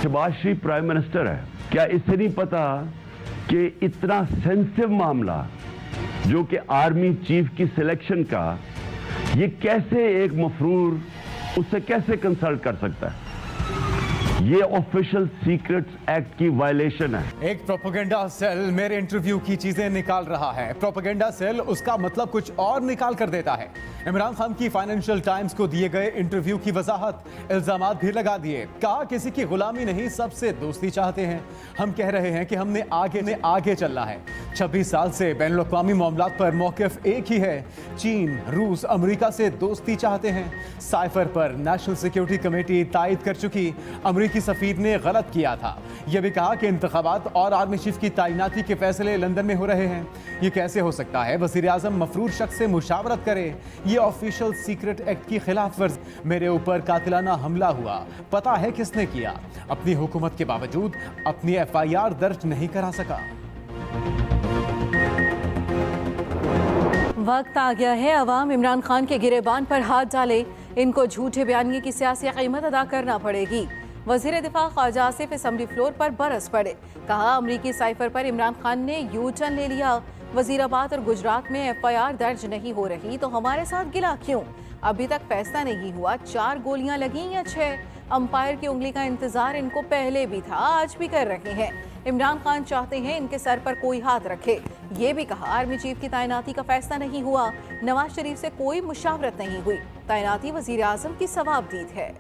शहबाज शरीफ prime minister है, क्या इससे नहीं पता कि इतना सेंसिटिव मामला जो कि आर्मी चीफ की सिलेक्शन का, ये कैसे एक मफरूर उससे कैसे कंसल्ट कर सकता है? ये ऑफिशियल सीक्रेट्स एक्ट की वायलेशन है। एक प्रोपेगेंडा सेल मेरे इंटरव्यू की चीजें निकाल रहा है। प्रोपेगेंडा सेल उसका मतलब कुछ और निकाल कर देता है। इमरान खान की फाइनेंशियल टाइम्स को दिए गए इंटरव्यू की वजाहत, इल्जामात भी लगा दिए। कहा किसी की गुलामी नहीं, सबसे दोस्ती चाहते हैं। हम कह रहे हैं कि हमने आगे चलना है। 26 साल से बैनुल अक़वामी मामलात पर मौक़िफ़ एक ही है। चीन, रूस, अमेरिका से दोस्ती चाहते हैं। साइफर पर नेशनल सिक्योरिटी कमेटी तायद कर चुकी, अमेरिकी सफीर ने गलत किया था। यह भी कहा कि इंतखाबात और आर्मी चीफ की तैनाती के फैसले लंदन में हो रहे हैं। ये कैसे हो सकता है? वज़ीर आज़म मफरूर शख्स से मुशावरत करे। ये ऑफिशियल सीक्रेट एक्ट की खिलाफ वर्जी। मेरे ऊपर कातिलाना हमला हुआ, पता है किसने किया। अपनी हुकूमत के बावजूद अपनी FIR दर्ज नहीं करा सका। वक्त आ गया है अवाम इमरान खान के गिरेबान पर हाथ डाले। इनको झूठे बयानिए की सियासी कीमत अदा करना पड़ेगी। वजीर दिफा ख्वाजा आसिफ असम्बली फ्लोर पर बरस पड़े। कहा अमरीकी साइफर पर इमरान खान ने यू टर्न ले लिया। वजीराबाद और गुजरात में FIR दर्ज नहीं हो रही तो हमारे साथ गिला क्यों? अभी तक फैसला नहीं हुआ। 4 गोलियां लगी या 6? अंपायर की उंगली का इंतजार इनको पहले भी था, आज भी कर रहे हैं। इमरान खान चाहते हैं इनके सर पर कोई हाथ रखे। ये भी कहा आर्मी चीफ की तैनाती का फैसला नहीं हुआ। नवाज शरीफ से कोई मुशावरत नहीं हुई। तैनाती वजीर आजम की सवाबदीद है।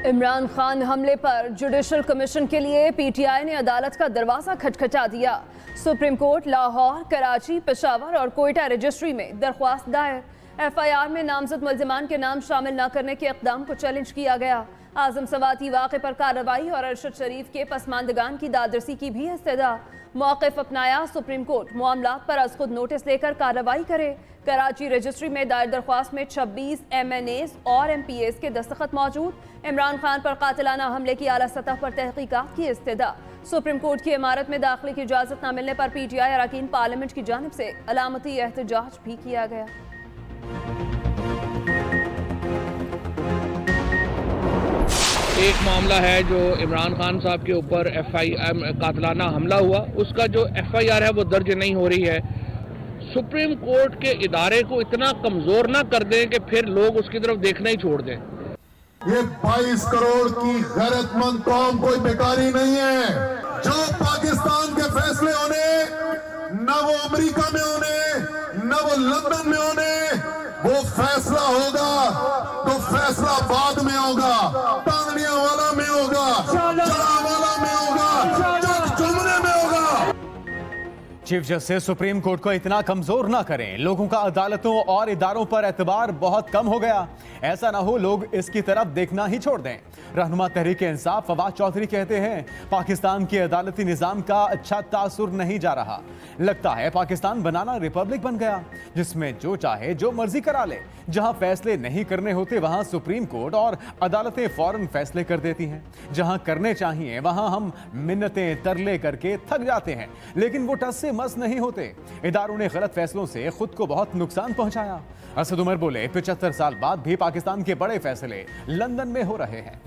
इमरान खान हमले पर जुडिशल कमीशन के लिए PTI ने अदालत का दरवाजा खटखटा दिया। सुप्रीम कोर्ट, लाहौर, कराची, पेशावर और कोयटा रजिस्ट्री में दरख्वास्त दायर। FIR में नामजद मुल्जिमान के नाम शामिल न करने के इक़दाम को चैलेंज किया गया। आजम सवाती वाक़े पर कार्रवाई और अरशद शरीफ के पसमानदगान की दादरसी की भी इस्तदा। मौक़िफ़ अपनाया, सुप्रीम कोर्ट मामलात पर अज़ खुद नोटिस लेकर कार्रवाई करे। कराची रजिस्ट्री में दायर दरख्वास्त में 26 MNAs और MPAs के दस्तखत मौजूद। इमरान खान पर कातिलाना हमले की आला सतह पर तहकीकात की इस्तदा। सुप्रीम कोर्ट की इमारत में दाखिले की इजाज़त न मिलने पर PTI अरकान पार्लियामेंट की जानिब से अलामती एहतजाज भी किया गया। एक मामला है जो इमरान खान साहब के ऊपर कातिलाना हमला हुआ, उसका जो FIR है वो दर्ज नहीं हो रही है। सुप्रीम कोर्ट के इदारे को इतना कमजोर ना कर दें कि फिर लोग उसकी तरफ देखना ही छोड़ दें। ये 22 करोड़ की गैरतमंद कौम कोई बेकारी नहीं है। जो पाकिस्तान के फैसले होने, न वो अमेरिका में होने, न वो लंदन में होने, वो फैसला होगा तो फैसला बाद में होगा, टांगलियां वाला में होगा, चढ़ा वाला में होगा, जुमने में होगा। चीफ जस्टिस सुप्रीम कोर्ट को इतना कमजोर ना करें। लोगों का अदालतों और इदारों पर एतबार बहुत कम हो गया। ऐसा ना हो लोग इसकी तरफ देखना ही छोड़ दें। रहनुमा तहरीक इंसाफ फवाद चौधरी कहते हैं पाकिस्तान के अदालती निज़ाम का अच्छा तासुर नहीं जा रहा। लगता है पाकिस्तान बनाना रिपब्लिक बन गया, जिसमें जो चाहे जो मर्जी करा ले। जहां फैसले नहीं करने होते वहां सुप्रीम कोर्ट और अदालतें फौरन फैसले कर देती हैं। जहां करने चाहिए वहां हम मिन्नतें तरले करके थक जाते हैं, लेकिन वो टस से मस नहीं होते। इदारों ने गलत फैसलों से खुद को बहुत नुकसान पहुंचाया। असद उमर बोले 75 साल बाद भी पाकिस्तान के बड़े फैसले लंदन में हो रहे हैं।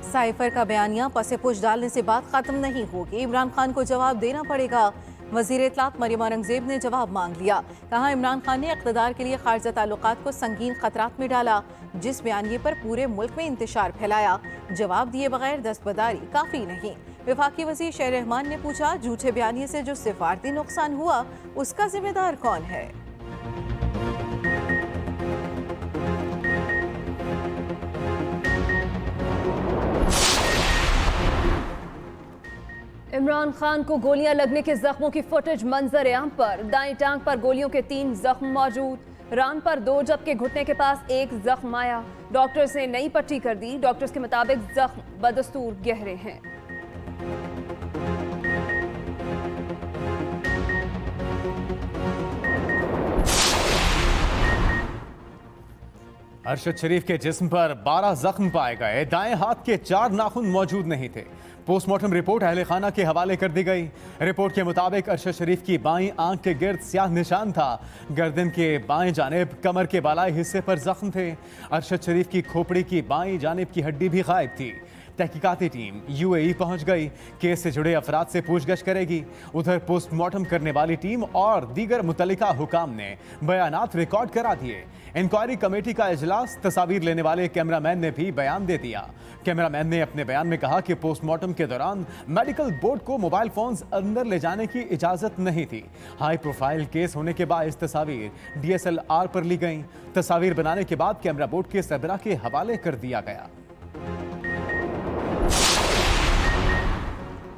साइफर का बयानिया पसे पुश डालने से बात खत्म नहीं होगी। इमरान खान को जवाब देना पड़ेगा। वज़ीर इत्तलात मरियम औरंगज़ेब ने जवाब मांग लिया। कहा इमरान खान ने इक़्तिदार के लिए खारजा ताल्लुकात को संगीन खतरात में डाला, जिस बयानिए पर पूरे मुल्क में इंतशार फैलाया। जवाब दिए बगैर दस्तबरदारी काफ़ी नहीं। वफाकी वज़ीर शेर रहमान ने पूछा झूठे बयानिए से जो सिफारती नुकसान हुआ उसका जिम्मेदार कौन है? इमरान खान को गोलियां लगने के जख्मों की फुटेज मंजर आम पर। दाएं टांग पर गोलियों के 3 जख्म मौजूद। रान पर 2 जबकि घुटने के पास 1 जख्म आया। डॉक्टर्स ने नई पट्टी कर दी। डॉक्टर्स के मुताबिक जख्म बदस्तूर गहरे हैं। अरशद शरीफ के जिस्म पर 12 जख्म पाए गए, दाएं हाथ के 4 नाखून मौजूद नहीं थे। पोस्टमार्टम रिपोर्ट अहले खाना के हवाले कर दी गई। रिपोर्ट के मुताबिक अरशद शरीफ की बाईं आंख के गिर्द स्याह निशान था। गर्दन के बाएं जानिब कमर के बालाई हिस्से पर जख्म थे। अरशद शरीफ की खोपड़ी की बाईं जानिब की हड्डी भी गायब थी। तहकीकाती टीम UAE पहुंच गई, केस से जुड़े अफराद से पूछगछ करेगी। उधर पोस्टमार्टम करने वाली टीम और दीगर मुतल्लिका हुकाम ने बयानात रिकॉर्ड करा दिए। इंक्वायरी कमेटी का इजलास, तस्वीर लेने वाले कैमरामैन ने भी बयान दे दिया। कैमरामैन ने अपने बयान में कहा कि पोस्टमार्टम के दौरान मेडिकल बोर्ड को मोबाइल फोन्स अंदर ले जाने की इजाजत नहीं थी। हाई प्रोफाइल केस होने के बाद इस तस्वीर DSLR पर ली गई। तस्वीर बनाने के बाद कैमरा बोर्ड के सरबराह के हवाले कर दिया गया।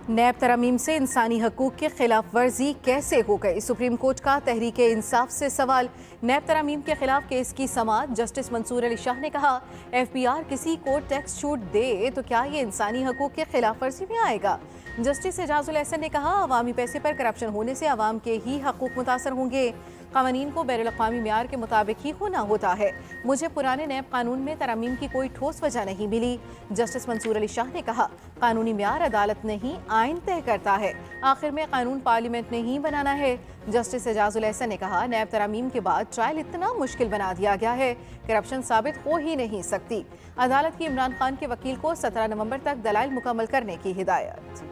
नैब तरमीम से इंसानी हकूक की खिलाफ वर्जी कैसे हो गई? सुप्रीम कोर्ट का तहरीक इंसाफ से सवाल। नैब तरमीम के खिलाफ केस की समाअत। जस्टिस मंसूर अली शाह ने कहा, FBR किसी को टैक्स छूट दे तो क्या ये इंसानी हकूक के खिलाफ वर्जी में आएगा? जस्टिस एजाजुल एहसन ने कहा, अवामी पैसे पर करप्शन होने से अवाम के ही हकूक मुतासर होंगे। क़वानीन को बैनुल-अक़वामी मेयार के मुताबिक ही होना होता है। मुझे पुराने नैब कानून में तरमीम की कोई ठोस वजह नहीं मिली। जस्टिस मंसूर अली शाह ने कहा, कानूनी मेयार अदालत नहीं आइन तय करता है। आखिर में कानून पार्लियामेंट ने ही बनाना है। जस्टिस एजाजुल एहसन ने कहा, नैब तरमीम के बाद ट्रायल इतना मुश्किल बना दिया गया है, करप्शन साबित हो ही नहीं सकती। अदालत की इमरान खान के वकील को 17 नवंबर तक दलाइल मुकम्मल करने की हिदायत।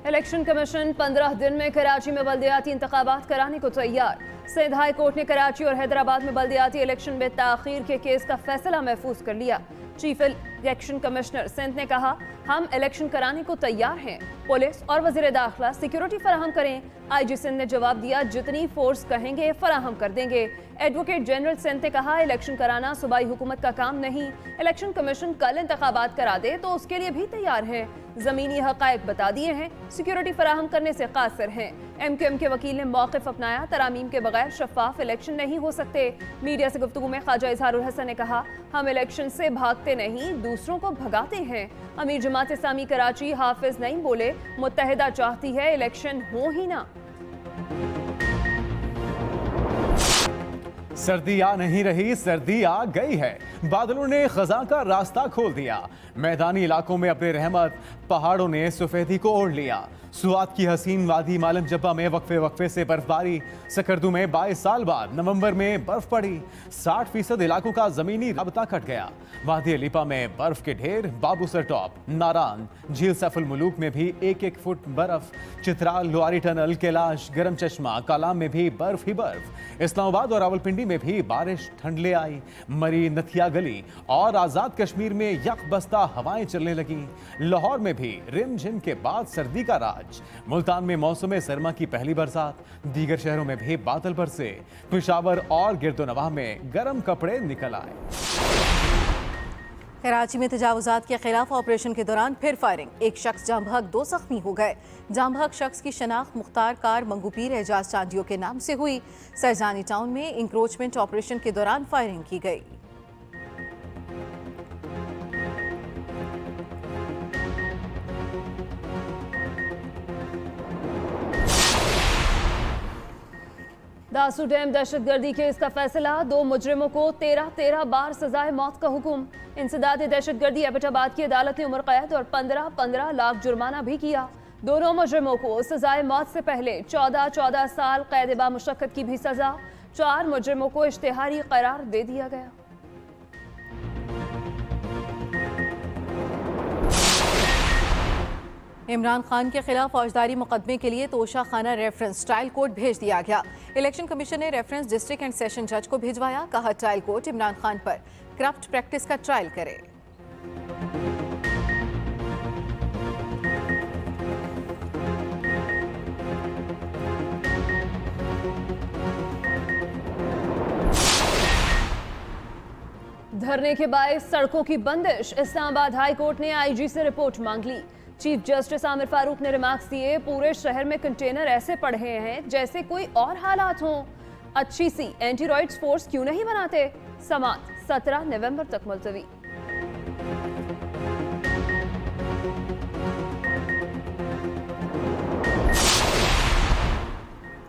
इलेक्शन कमीशन 15 दिन में कराची में बल्दियाती इंतखाबात कराने को तैयार। सिंध हाई कोर्ट ने कराची और हैदराबाद में बल्दियाती इलेक्शन में ताखीर के केस का फैसला महफूज कर लिया। चीफ इलेक्शन कमिश्नर सिंध ने कहा, हम इलेक्शन कराने को तैयार हैं। पुलिस और वजीर दाखिला सिक्योरिटी फराहम करें। IG सिंध ने जवाब दिया, जितनी फोर्स कहेंगे फराहम कर देंगे। एडवोकेट जनरल सिंध ने कहा, इलेक्शन कराना सूबाई हुकूमत का काम नहीं। इलेक्शन कमीशन कल इंतखाबात करा दे तो उसके लिए भी तैयार है। जमीनी हकायक बता दिए हैं, सिक्योरिटी फराहम करने से कासिर हैं। MQM के वकील ने मौक़िफ़ अपनाया, तरामीम के बगैर शफाफ इलेक्शन नहीं हो सकते। मीडिया से गुफ्तगू में ख्वाजा इजहारुल हसन ने कहा, हम इलेक्शन से भागते नहीं, दूसरों को भगाते हैं। अमीर जमात इस्लामी कराची हाफिज नईम बोले, मुत्तहिदा चाहती है इलेक्शन हो ही ना। सर्दी आ नहीं रही, सर्दी आ गई है। बादलों ने खजा का रास्ता खोल दिया। मैदानी इलाकों में अपने रहमत, पहाड़ों ने सफेदी को ओढ़ लिया। सुआत की हसीन वादी मालम जब्बा में वक्फे से बर्फबारी। सकरदू में 22 साल बाद नवंबर में बर्फ पड़ी। 60% इलाकों का जमीनी राबता कट गया। वादी अलीपा में बर्फ के ढेर। बाबूसर टॉप, नारान, झील सैफुल मुलूक में भी 1-1 फुट बर्फ। चित्राल, लोहारी टनल, कैलाश, गरम चश्मा, कालाम में भी बर्फ ही बर्फ। इस्लामाबाद और रावलपिंडी में भी बारिश ठंड ले आई। मरी, नथिया गली और आजाद कश्मीर में यकबस्ता हवाएं चलने लगी। लाहौर में भी रिमझिम के बाद सर्दी का राज। मुल्तान में मौसम सरमा की पहली बरसात। दीगर शहरों में भी बादल बरसे। पेशावर और गिरदोनवाह में गर्म कपड़े निकल आए। कराची में तजावुजात के खिलाफ ऑपरेशन के दौरान फिर फायरिंग। एक शख्स जाम बहक, 2 जख्मी हो गए। जाम बहक शख्स की शनाख्त मुख्तार कार मंगूपीर एजाज चांदियों के नाम से हुई। सरजानी टाउन में इंक्रोचमेंट ऑपरेशन के दौरान फायरिंग की गई। दासू डैम दहशतगर्दी केस का फैसला। 2 मुजरिमों को 13 बार सजाए मौत का हुक्म। इंसदाद दहशतगर्दी एबटाबाद की अदालत ने उम्र कैद और 15 लाख जुर्माना भी किया। दोनों मुजरिमों को सजाए मौत से पहले 14 साल कैद बा मुशक्कत की भी सजा। 4 मुजरिमों को इश्तिहारी करार दे दिया गया। इमरान खान के खिलाफ फौजदारी मुकदमे के लिए तोशा खाना रेफरेंस ट्रायल कोर्ट भेज दिया गया। इलेक्शन कमीशन ने रेफरेंस डिस्ट्रिक्ट एंड सेशन जज को भिजवाया। कहा, ट्रायल कोर्ट इमरान खान पर करप्ट प्रैक्टिस का ट्रायल करे। धरने के बायस सड़कों की बंदिश। इस्लामाबाद हाई कोर्ट ने IG से रिपोर्ट मांग ली। चीफ जस्टिस आमिर फारूक ने रिमार्क्स दिए, पूरे शहर में कंटेनर ऐसे पड़े हैं जैसे कोई और हालात हों। अच्छी सी एंटी रॉइड्स फोर्स क्यों नहीं बनाते? समाअत 17 नवंबर तक मुलतवी।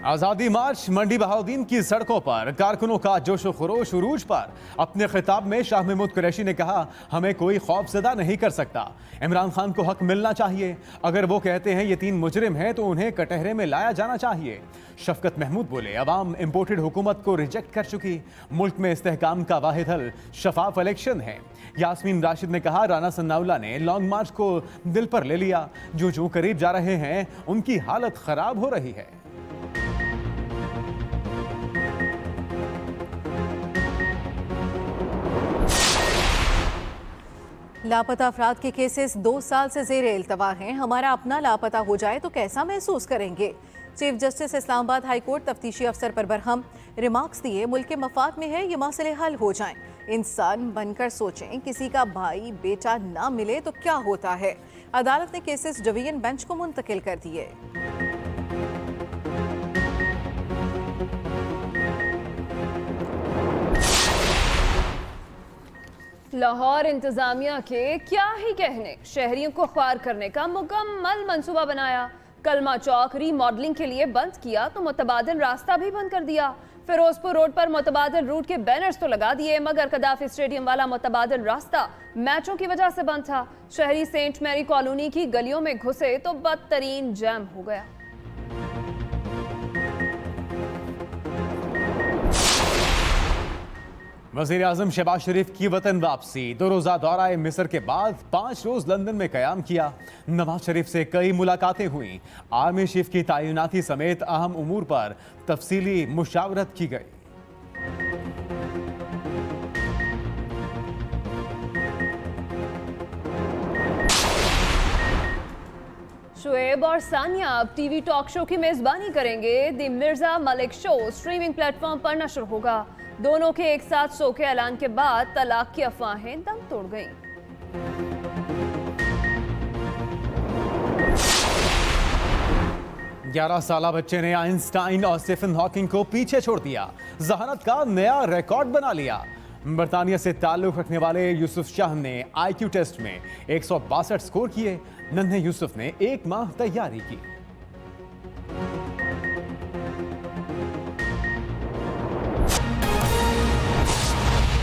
आजादी मार्च मंडी बहाउद्दीन की सड़कों पर कारकुनों का जोशो खरोश उरूज पर। अपने खिताब में शाह महमूद कुरैशी ने कहा, हमें कोई खौफजदा नहीं कर सकता। इमरान खान को हक मिलना चाहिए। अगर वो कहते हैं ये 3 मुजरिम हैं तो उन्हें कटहरे में लाया जाना चाहिए। शफकत महमूद बोले, अवाम इम्पोर्टेड हुकूमत को रिजेक्ट कर चुकी। मुल्क में इस्तेहकाम का वाहिद हल शफाफ इलेक्शन है। यास्मीन राशिद ने कहा, राना सन्नाउल्लाह ने लॉन्ग मार्च को दिल पर ले लिया। जो करीब जा रहे हैं उनकी हालत खराब हो रही है। लापता अफराद के केसेस 2 साल से ज़ेरे इल्तवा हैं। हमारा अपना लापता हो जाए तो कैसा महसूस करेंगे। Chief justice Islamabad high court तफ्तीशी अफसर पर बरहम। रिमार्क्स दिए, मुल्क के मफाद में है ये मसले हल हो जाएं। इंसान बनकर सोचें, किसी का भाई बेटा ना मिले तो क्या होता है। अदालत ने केसेस डिवीजन बेंच को मुंतकिल कर दिए। लाहौर इंतजामिया के क्या ही कहने, शहरियों को ख्वार करने का मुकम्मल मंसूबा बनाया। कलमा चौक रीमॉडलिंग के लिए बंद किया तो मुतबादिल रास्ता भी बंद कर दिया। फिरोजपुर रोड पर मुतबादिल रूट के बैनर्स तो लगा दिए, मगर कदाफी स्टेडियम वाला मुतबादिल रास्ता मैचों की वजह से बंद था। शहरी सेंट मैरी कॉलोनी की गलियों में घुसे तो बदतरीन जैम हो गया। वज़ीर आज़म शहबाज शरीफ की वतन वापसी। 2 रोज़ा दौरा मिस्र के बाद 5 रोज़ लंदन में क़याम किया। नवाज शरीफ से कई मुलाकातें हुई। आर्मी चीफ की तैनाती समेत अहम उमूर पर तफसीली मुशावरत की गई। शुएब और सानिया अब टीवी टॉक शो की मेजबानी करेंगे। The Mirza Malik show streaming platform पर नशर होगा। दोनों के एक साथ शो के ऐलान के बाद तलाक की अफवाहें दम तोड़ गईं। ग्यारह साला बच्चे ने आइंस्टाइन और स्टीफन हॉकिंग को पीछे छोड़ दिया। जहानत का नया रिकॉर्ड बना लिया। बरतानिया से ताल्लुक रखने वाले यूसुफ शाह ने IQ टेस्ट में 162 स्कोर किए। नन्हे यूसुफ ने 1 माह तैयारी की।